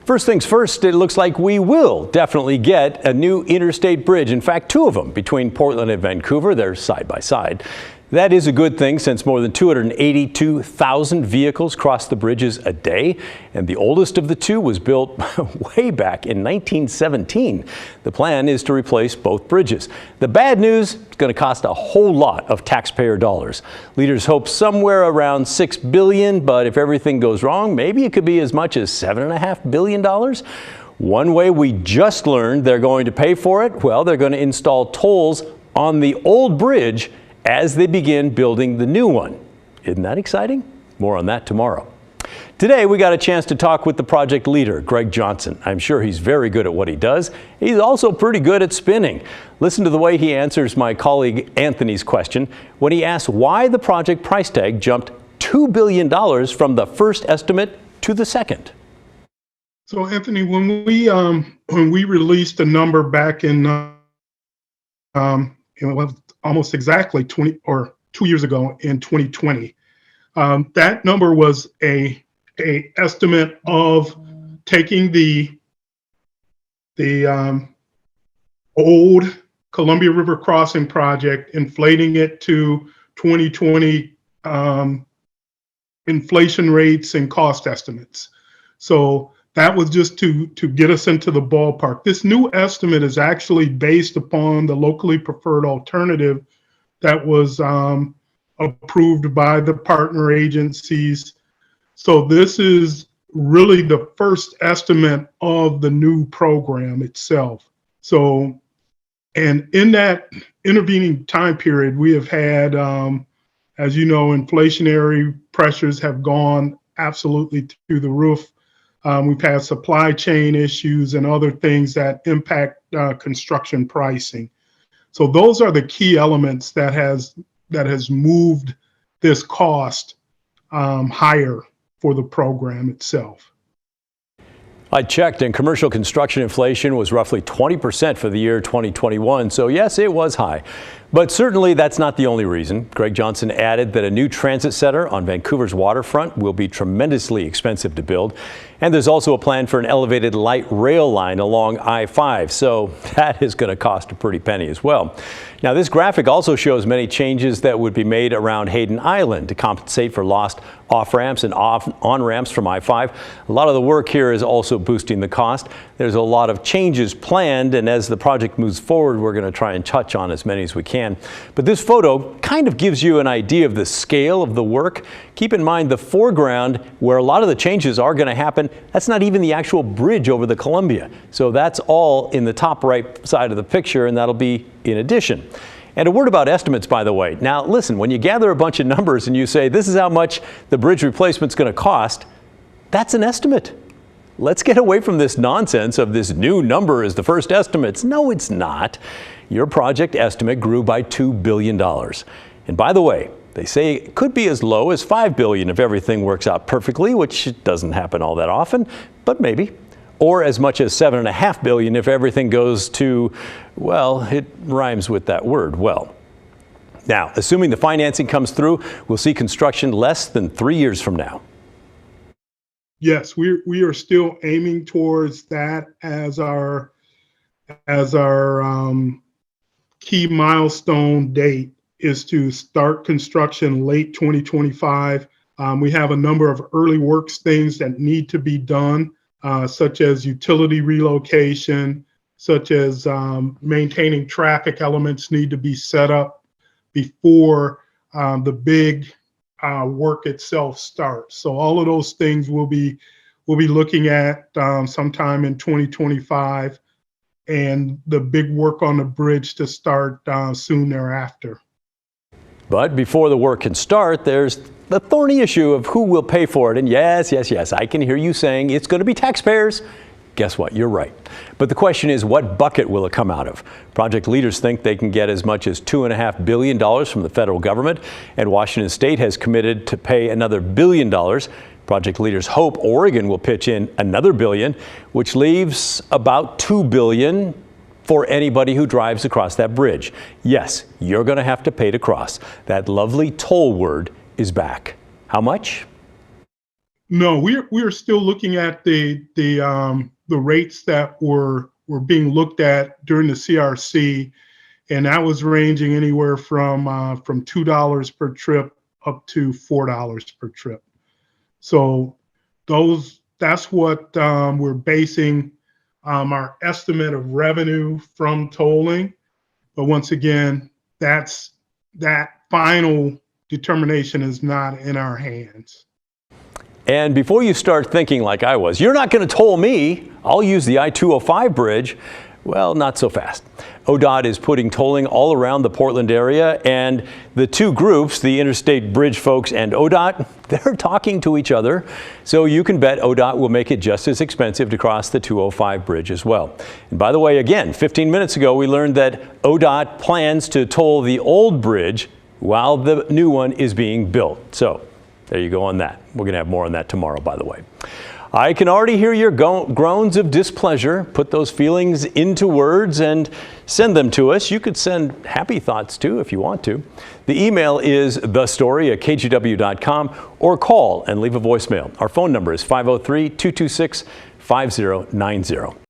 First things first, it looks like we will definitely get a new interstate bridge. In fact, two of them between Portland and Vancouver. They're side by side. That is a good thing since more than 282,000 vehicles cross the bridges a day. And the oldest of the two was built way back in 1917. The plan is to replace both bridges. The bad news, it's going to cost a whole lot of taxpayer dollars. Leaders hope somewhere around $6 billion, but if everything goes wrong, maybe it could be as much as $7.5 billion. One way we just learned they're going to pay for it, well, they're going to install tolls on the old bridge as they begin building the new one. Isn't that exciting? More on that tomorrow. Today, we got a chance to talk with the project leader, Greg Johnson. I'm sure he's very good at what he does. He's also pretty good at spinning. Listen to the way he answers my colleague Anthony's question when he asks why the project price tag jumped $2 billion from the first estimate to the second. So, Anthony, when we released the number back in almost exactly 2 years ago in 2020. That number was a estimate of taking the old Columbia River Crossing project, inflating it to 2020 inflation rates and cost estimates. So that was just to get us into the ballpark. This new estimate is actually based upon the locally preferred alternative that was approved by the partner agencies. So this is really the first estimate of the new program itself. So, and in that intervening time period, we have had, as you know, inflationary pressures have gone absolutely through the roof. We've had supply chain issues and other things that impact construction pricing. So those are the key elements that has moved this cost higher for the program itself. I checked, and commercial construction inflation was roughly 20% for the year 2021. So yes, it was high. But certainly that's not the only reason. Greg Johnson added that a new transit center on Vancouver's waterfront will be tremendously expensive to build. And there's also a plan for an elevated light rail line along I-5. So that is going to cost a pretty penny as well. Now, this graphic also shows many changes that would be made around Hayden Island to compensate for lost off-ramps and on-ramps from I-5. A lot of the work here is also boosting the cost. There's a lot of changes planned, and as the project moves forward, we're going to try and touch on as many as we can. But this photo kind of gives you an idea of the scale of the work. Keep in mind the foreground, where a lot of the changes are going to happen, that's not even the actual bridge over the Columbia. So that's all in the top right side of the picture, and that'll be in addition. And a word about estimates, by the way. Now, listen, when you gather a bunch of numbers and you say this is how much the bridge replacement's going to cost, that's an estimate. Let's get away from this nonsense of this new number is the first estimates. No, it's not. Your project estimate grew by $2 billion. And by the way, they say it could be as low as $5 billion if everything works out perfectly, which doesn't happen all that often, but maybe. Or as much as $7.5 billion if everything goes to, well, it rhymes with that word, well. Now, assuming the financing comes through, we'll see construction less than 3 years from now. Yes, we are still aiming towards that as our key milestone date is to start construction late 2025. We have a number of early works things that need to be done, such as utility relocation, such as maintaining traffic elements need to be set up before the big work itself starts. So all of those things we'll be looking at sometime in 2025, and the big work on the bridge to start soon thereafter. But before the work can start, there's the thorny issue of who will pay for it. And yes, I can hear you saying it's going to be taxpayers. Guess what? You're right. But the question is, what bucket will it come out of? Project leaders think they can get as much as $2.5 billion from the federal government, and Washington State has committed to pay another $1 billion. Project leaders hope Oregon will pitch in another $1 billion, which leaves about $2 billion for anybody who drives across that bridge. Yes, you're going to have to pay to cross. That lovely toll word is back. How much? No, we're still looking at the rates that were being looked at during the CRC, and that was ranging anywhere from $2 per trip up to $4 per trip. So that's what we're basing our estimate of revenue from tolling. But once again, that final determination is not in our hands. And before you start thinking like I was, you're not going to toll me, I'll use the I-205 bridge. Well, not so fast. ODOT is putting tolling all around the Portland area, and the two groups, the Interstate Bridge folks and ODOT, they're talking to each other. So you can bet ODOT will make it just as expensive to cross the 205 bridge as well. And by the way, again, 15 minutes ago, we learned that ODOT plans to toll the old bridge while the new one is being built. So there you go on that. We're going to have more on that tomorrow, by the way. I can already hear your groans of displeasure. Put those feelings into words and send them to us. You could send happy thoughts too if you want to. The email is thestory@kgw.com or call and leave a voicemail. Our phone number is 503-226-5090.